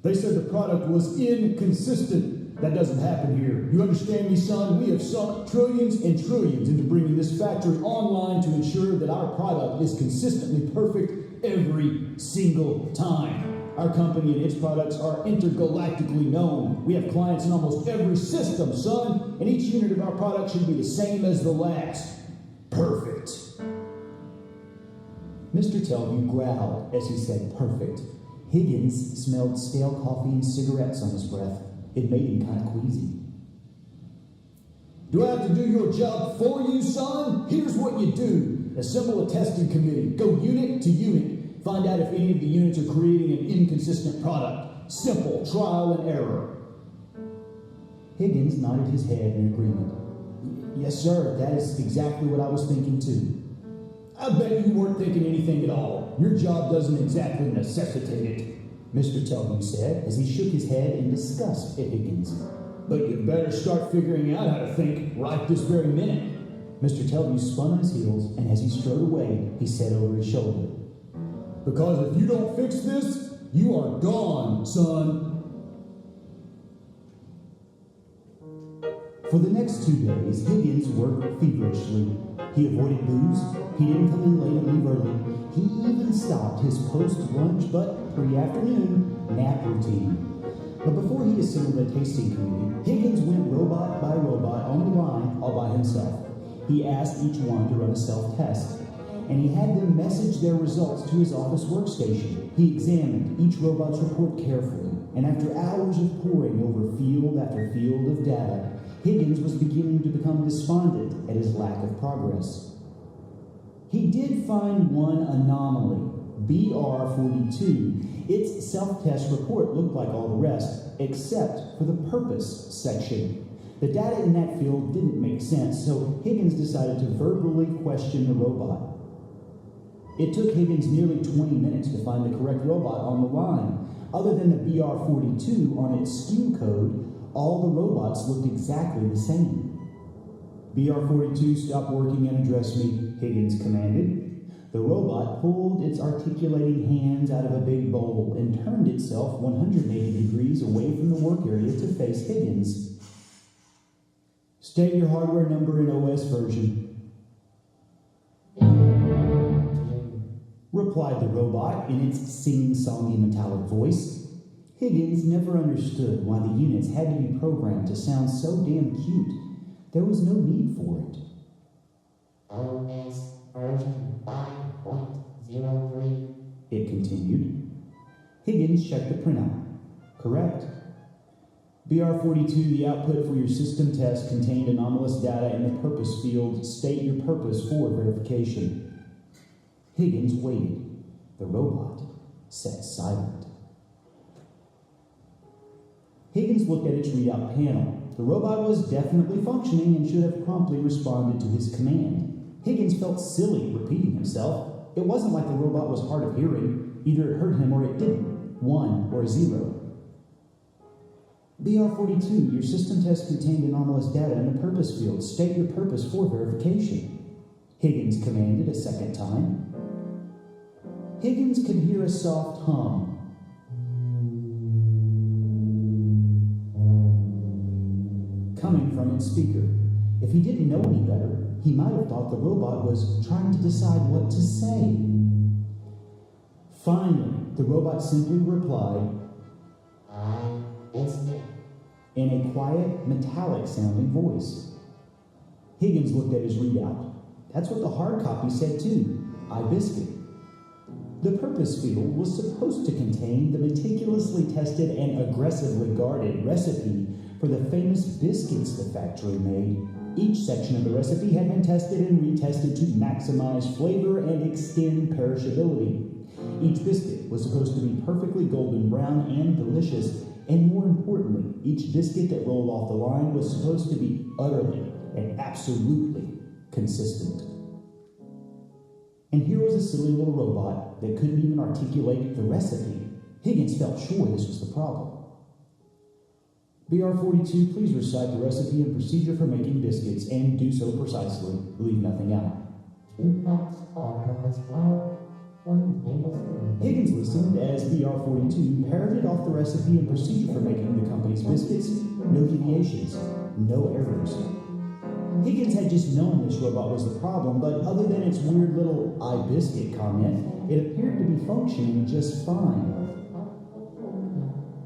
"They said the product was inconsistent. That doesn't happen here. You understand me, son? We have sunk trillions and trillions into bringing this factory online to ensure that our product is consistently perfect every single time. Our company and its products are intergalactically known. We have clients in almost every system, son, and each unit of our product should be the same as the last. Perfect." Mr. Telview growled as he said perfect. Higgins smelled stale coffee and cigarettes on his breath. It made him kind of queasy. "Do I have to do your job for you, son? Here's what you do. Assemble a testing committee. Go unit to unit. Find out if any of the units are creating an inconsistent product. Simple trial and error." Higgins nodded his head in agreement. Yes, sir, that is exactly what I was thinking too. I bet you weren't thinking anything at all. Your job doesn't exactly necessitate it, Mr. Telview said as he shook his head in disgust at Higgins. but you better start figuring out how to think right this very minute. Mr. Telview spun on his heels, and as he strode away, he said over his shoulder, Because if you don't fix this, you are gone, son. For the next 2 days, Higgins worked feverishly. He avoided booze, he didn't come in late and leave early. He even stopped his post-lunch but pre-afternoon nap routine. But before he assembled a tasting committee, Higgins went robot by robot on the line all by himself. He asked each one to run a self-test, and he had them message their results to his office workstation. He examined each robot's report carefully, and after hours of poring over field after field of data, Higgins was beginning to become despondent at his lack of progress. He did find one anomaly, BR42. Its self-test report looked like all the rest, except for the purpose section. The data in that field didn't make sense, so Higgins decided to verbally question the robot. It took Higgins nearly 20 minutes to find the correct robot on the line. Other than the BR42 on its SKU code, all the robots looked exactly the same. BR42, stop working and address me, Higgins commanded. The robot pulled its articulating hands out of a big bowl and turned itself 180 degrees away from the work area to face Higgins. State your hardware number and OS version, replied the robot in its sing-songy metallic voice. Higgins never understood why the units had to be programmed to sound so damn cute. There was no need for it. OS version 5.03. It continued. Higgins checked the printout. Correct. BR42, the output for your system test contained anomalous data in the purpose field. State your purpose for verification. Higgins waited. The robot sat silent. Higgins looked at its readout panel. The robot was definitely functioning and should have promptly responded to his command. Higgins felt silly repeating himself. It wasn't like the robot was hard of hearing. Either it heard him or it didn't. 1 or 0. BR42, your system test contained anomalous data in the purpose field. State your purpose for verification. Higgins commanded a second time. Higgins could hear a soft hum. Coming from its speaker. If he didn't know any better, he might have thought the robot was trying to decide what to say. Finally, the robot simply replied, in a quiet, metallic-sounding voice. Higgins looked at his readout. That's what the hard copy said too, iBiscuit. The purpose field was supposed to contain the meticulously tested and aggressively guarded recipe for the famous biscuits the factory made. Each section of the recipe had been tested and retested to maximize flavor and extend perishability. Each biscuit was supposed to be perfectly golden brown and delicious, and more importantly, each biscuit that rolled off the line was supposed to be utterly and absolutely consistent. And here was a silly little robot that couldn't even articulate the recipe. Higgins felt sure this was the problem. BR42, please recite the recipe and procedure for making biscuits, and do so precisely. Leave nothing out. Higgins listened as BR42 parroted off the recipe and procedure for making the company's biscuits. No deviations, no errors. Higgins had just known this robot was the problem, but other than its weird little iBiscuit comment, it appeared to be functioning just fine.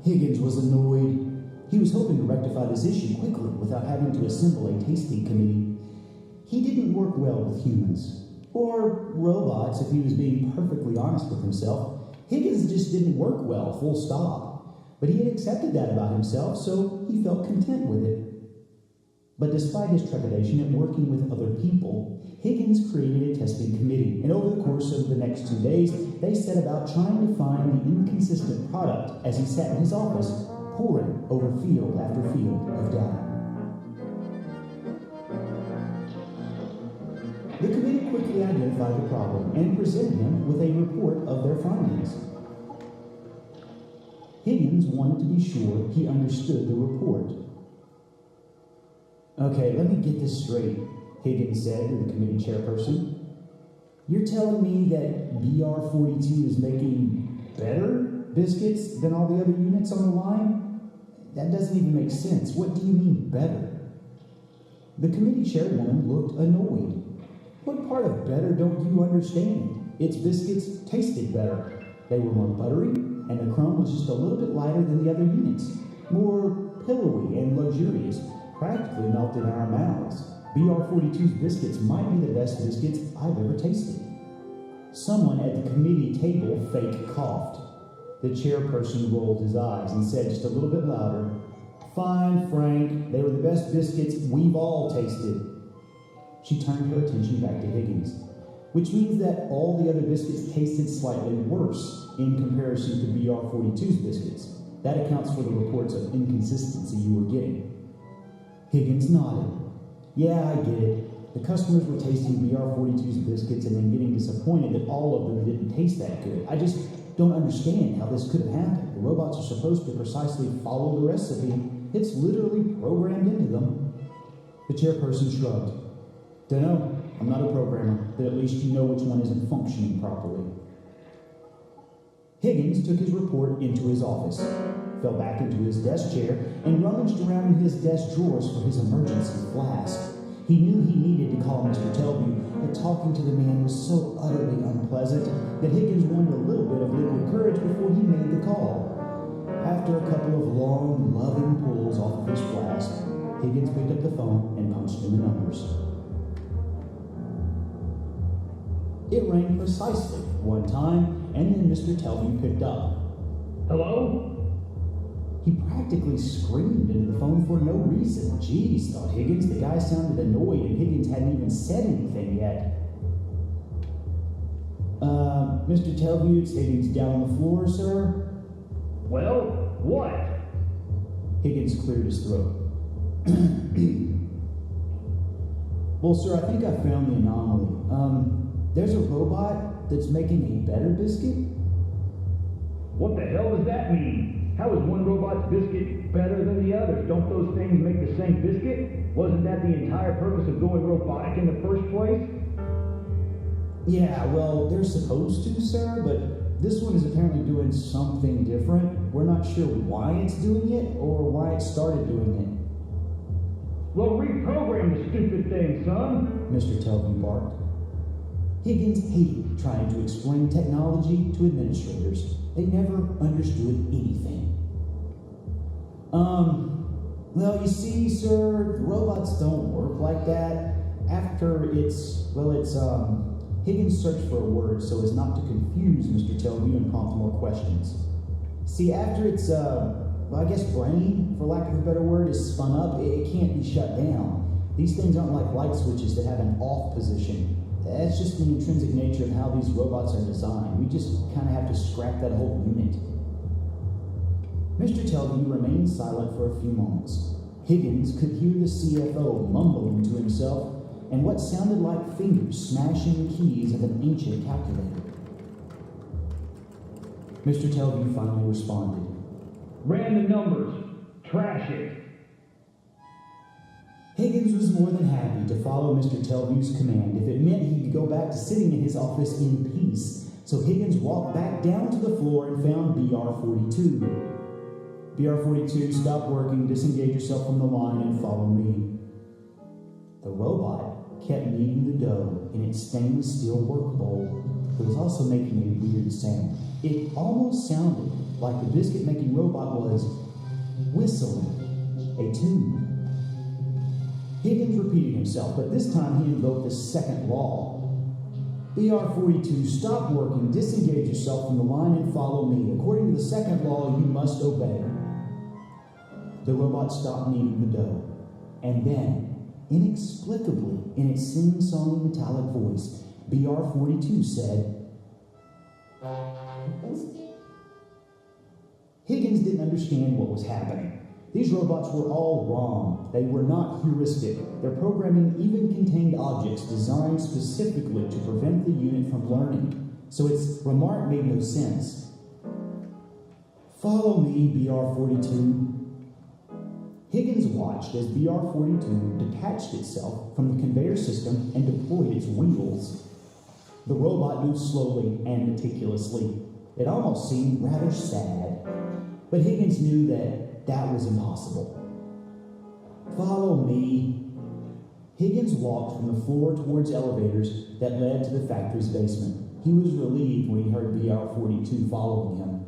Higgins was annoyed. He was hoping to rectify this issue quickly without having to assemble a tasting committee. He didn't work well with humans. Or robots, if he was being perfectly honest with himself. Higgins just didn't work well, full stop. But he had accepted that about himself, so he felt content with it. But despite his trepidation at working with other people, Higgins created a testing committee, and over the course of the next 2 days, they set about trying to find the inconsistent product as he sat in his office, poring over field after field of data. identified the problem and presented him with a report of their findings. Higgins wanted to be sure he understood the report. Okay, let me get this straight, Higgins said to the committee chairperson. You're telling me that BR-42 is making better biscuits than all the other units on the line? That doesn't even make sense. What do you mean better? The committee chairwoman looked annoyed. What part of better don't you understand? Its biscuits tasted better. They were more buttery, and the crumb was just a little bit lighter than the other units. More pillowy and luxurious, practically melted in our mouths. BR-42's biscuits might be the best biscuits I've ever tasted. Someone at the committee table fake coughed. The chairperson rolled his eyes and said just a little bit louder, Fine, Frank, they were the best biscuits we've all tasted. She turned her attention back to Higgins, which means that all the other biscuits tasted slightly worse in comparison to BR-42's biscuits. That accounts for the reports of inconsistency you were getting. Higgins nodded. Yeah, I get it. The customers were tasting BR-42's biscuits and then getting disappointed that all of them didn't taste that good. I just don't understand how this could have happened. The robots are supposed to precisely follow the recipe. It's literally programmed into them. The chairperson shrugged. Dunno, I'm not a programmer, but at least you know which one isn't functioning properly. Higgins took his report into his office, fell back into his desk chair, and rummaged around in his desk drawers for his emergency flask. He knew he needed to call Mr. Telview, but talking to the man was so utterly unpleasant that Higgins wanted a little bit of liquid courage before he made the call. After a couple of long, loving pulls off of his flask, Higgins picked up the phone and punched in the numbers. It rang precisely one time, and then Mr. Telview picked up. Hello? He practically screamed into the phone for no reason. Geez, thought Higgins, the guy sounded annoyed, and Higgins hadn't even said anything yet. Mr. Telview, it's Higgins down on the floor, sir. Well, what? Higgins cleared his throat. Well, sir, I think I found the anomaly. There's a robot that's making a better biscuit. What the hell does that mean? How is one robot's biscuit better than the others? Don't those things make the same biscuit? Wasn't that the entire purpose of going robotic in the first place? Yeah, well, they're supposed to, sir, but this one is apparently doing something different. We're not sure why it's doing it or why it started doing it. Well, reprogram the stupid thing, son. Mr. Telview barked. Higgins hated trying to explain technology to administrators. They never understood anything. Well, you see, sir, robots don't work like that. Higgins searched for a word so as not to confuse Mr. Telview and prompt more questions. See, after its, brain, for lack of a better word, is spun up, it can't be shut down. These things aren't like light switches that have an off position. That's just the intrinsic nature of how these robots are designed. We just kind of have to scrap that whole unit. Mr. Telview remained silent for a few moments. Higgins could hear the CFO mumbling to himself and what sounded like fingers smashing the keys of an ancient calculator. Mr. Telview finally responded. Ran the numbers. Trash it. Higgins was more than happy to follow Mr. Telview's command if it meant he could go back to sitting in his office in peace. So Higgins walked back down to the floor and found BR-42. BR-42, stop working, disengage yourself from the line, and follow me. The robot kept kneading the dough in its stainless steel work bowl. It was also making a weird sound. It almost sounded like the biscuit-making robot was whistling a tune. Higgins repeated himself, but this time he invoked the second law. BR-42, stop working, disengage yourself from the line and follow me. According to the second law, you must obey. The robot stopped kneading the dough, and then, inexplicably, in its sing-songy metallic voice, BR-42 said, Higgins didn't understand what was happening. These robots were all wrong. They were not heuristic. Their programming even contained objects designed specifically to prevent the unit from learning. So its remark made no sense. "Follow me, BR-42. Higgins watched as BR-42 detached itself from the conveyor system and deployed its wheels. The robot moved slowly and meticulously. It almost seemed rather sad. But Higgins knew that was impossible. "Follow me." Higgins walked from the floor towards elevators that led to the factory's basement. He was relieved when he heard BR-42 following him.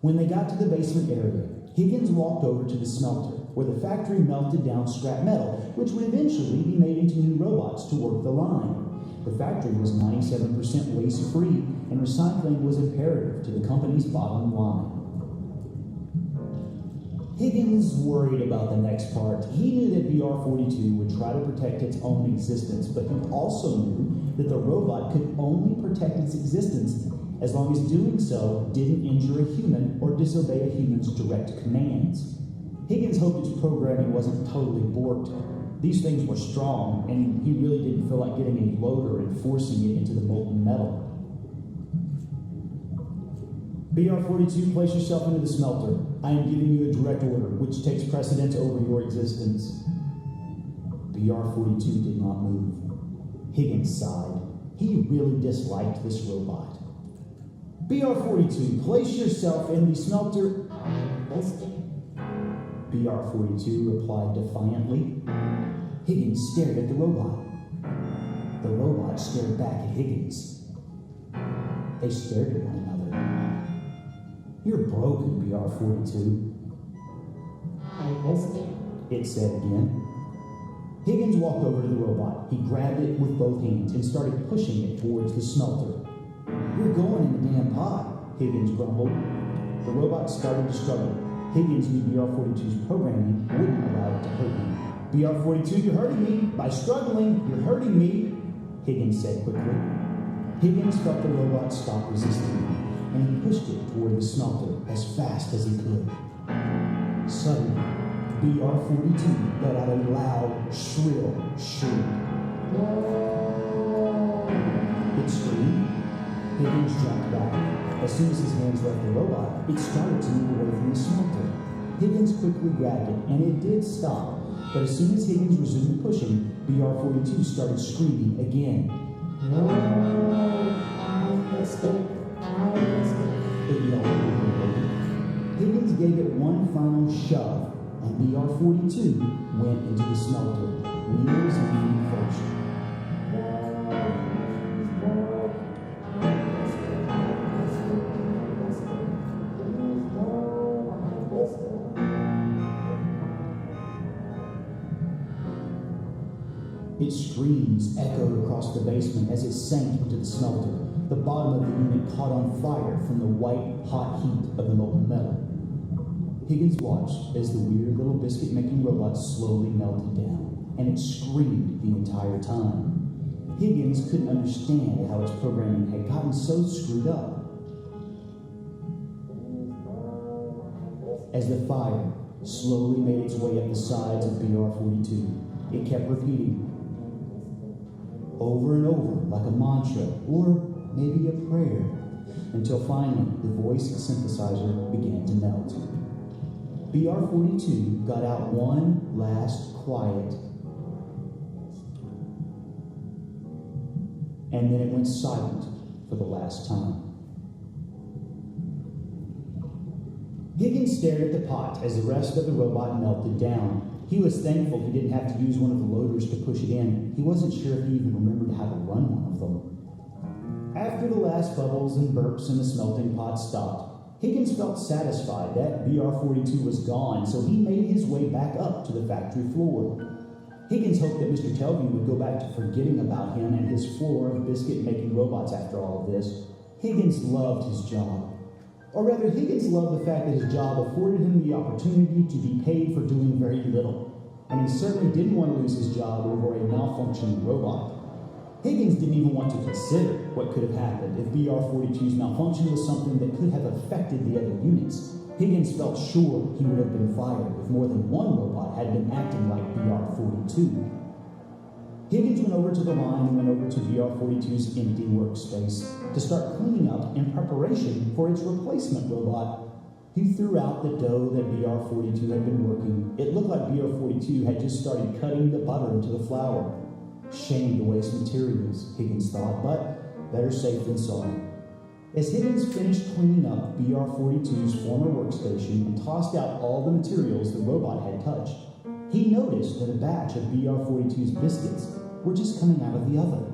When they got to the basement area, Higgins walked over to the smelter, where the factory melted down scrap metal, which would eventually be made into new robots to work the line. The factory was 97% waste-free, and recycling was imperative to the company's bottom line. Higgins worried about the next part. He knew that BR-42 would try to protect its own existence, but he also knew that the robot could only protect its existence as long as doing so didn't injure a human or disobey a human's direct commands. Higgins hoped its programming wasn't totally borked. These things were strong, and he really didn't feel like getting a loader and forcing it into the molten metal. BR-42, place yourself into the smelter. I am giving you a direct order, which takes precedence over your existence. BR-42 did not move. Higgins sighed. He really disliked this robot. BR-42, place yourself in the smelter. BR-42 replied defiantly. Higgins stared at the robot. The robot stared back at Higgins. They stared at one another. "You're broken, BR-42. It said again. Higgins walked over to the robot. He grabbed it with both hands and started pushing it towards the smelter. "You're going in the damn pot," Higgins grumbled. The robot started to struggle. Higgins knew BR-42's programming wouldn't allow it to hurt him. "BR-42, you're hurting me. By struggling, you're hurting me," Higgins said quickly. Higgins felt the robot stop resisting him, and he pushed it toward the smelter as fast as he could. Suddenly, BR-42 let out a loud, shrill shriek. It screamed. Higgins jumped back. As soon as his hands left the robot, it started to move away from the smelter. Higgins quickly grabbed it, and it did stop. But as soon as Higgins resumed pushing, BR-42 started screaming again. It yelled repeatedly. Higgins gave it one final shove, and BR-42 went into the smelter, wheels and feet first. Its screams echoed across the basement as it sank into the smelter. The bottom of the unit caught on fire from the white, hot heat of the molten metal. Higgins watched as the weird little biscuit-making robot slowly melted down, and it screamed the entire time. Higgins couldn't understand how its programming had gotten so screwed up. As the fire slowly made its way up the sides of BR-42, it kept repeating, over and over, like a mantra, or maybe a prayer, until finally the voice synthesizer began to melt. BR-42 got out one last quiet, and then it went silent for the last time. Higgins stared at the pot as the rest of the robot melted down. He was thankful he didn't have to use one of the loaders to push it in. He wasn't sure if he even remembered how to run one of them. After the last bubbles and burps in the smelting pot stopped, Higgins felt satisfied that BR-42 was gone, so he made his way back up to the factory floor. Higgins hoped that Mr. Telview would go back to forgetting about him and his floor of biscuit-making robots after all of this. Higgins loved his job. Or rather, Higgins loved the fact that his job afforded him the opportunity to be paid for doing very little. And he certainly didn't want to lose his job over a malfunctioning robot. Higgins didn't even want to consider what could have happened if BR-42's malfunction was something that could have affected the other units. Higgins felt sure he would have been fired if more than one robot had been acting like BR-42. Higgins went over to the line and went over to BR-42's empty workspace to start cleaning up in preparation for its replacement robot. He threw out the dough that BR-42 had been working. It looked like BR-42 had just started cutting the butter into the flour. Shame to waste materials, Higgins thought, but better safe than sorry. As Higgins finished cleaning up BR-42's former workstation and tossed out all the materials the robot had touched, he noticed that a batch of BR-42's biscuits were just coming out of the oven.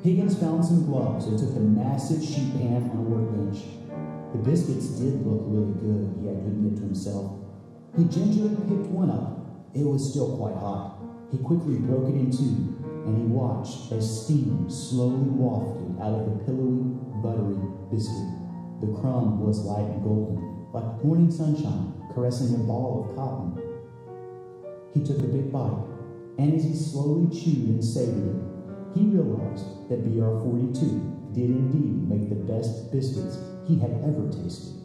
Higgins found some gloves and took the massive sheet pan on a workbench. The biscuits did look really good, he had to admit to himself. He gingerly picked one up. It was still quite hot. He quickly broke it in two, and he watched as steam slowly wafted out of the pillowy, buttery biscuit. The crumb was light and golden, like morning sunshine caressing a ball of cotton. He took a big bite, and as he slowly chewed and savored it, he realized that BR-42 did indeed make the best biscuits he had ever tasted.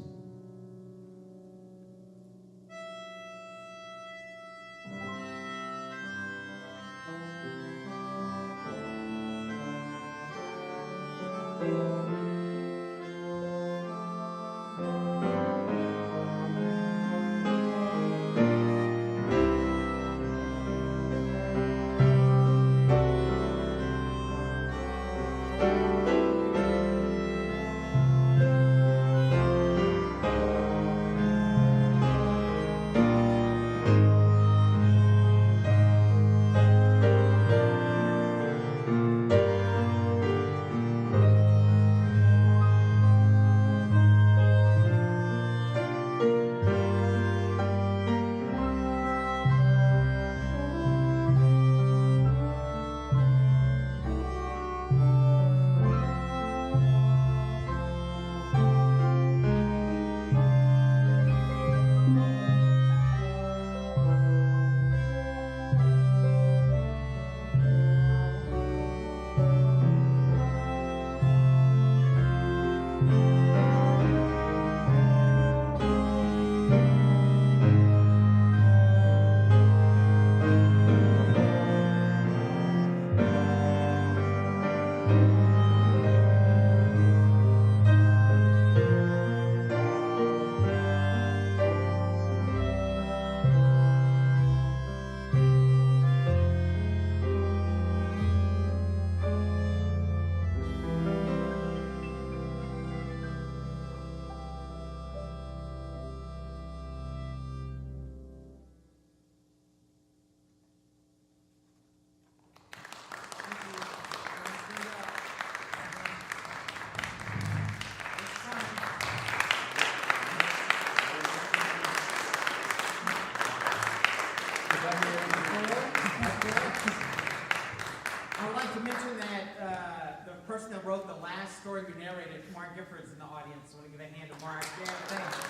I'd like to mention that the person that wrote the last story we narrated, Mark Gifford's in the audience. So I want to give a hand to Mark. Yeah, thanks.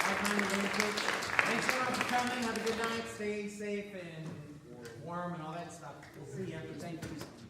Like Minded Lunatics. Thanks everyone for coming. Have a good night. Stay safe and warm and all that stuff. We'll see you. Thank you.